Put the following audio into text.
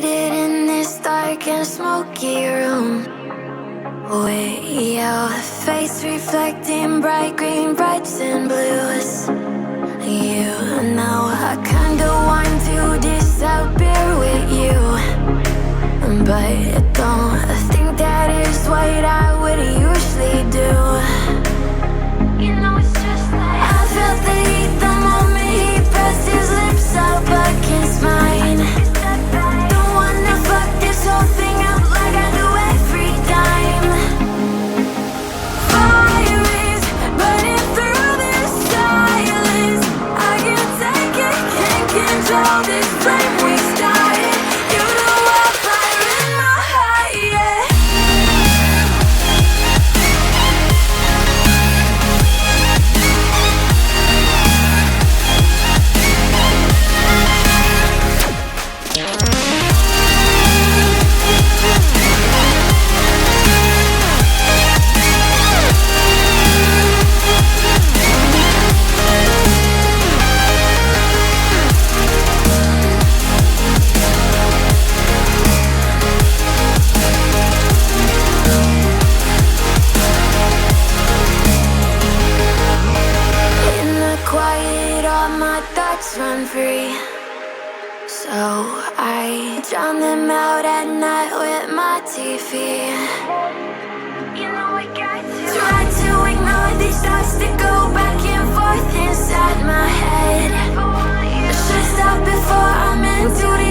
seated in this dark and smoky room, with your face reflecting bright green, brights and blues. You know I kinda want to disappear with you, but don't think that is what I would usually do. You know it's just like I felt the heat the moment he pressed his lips up against mine. Don't wanna fuck this whole thing up like I do every time. Fire is burning through this silence. I can't take it, can't control this flame we started. You know I'm fire in my heart, yeah. Run free, so I drown them out at night with my TV. You know I got to try to ignore these thoughts that go back and forth inside my head. I should stop before I'm in too deep.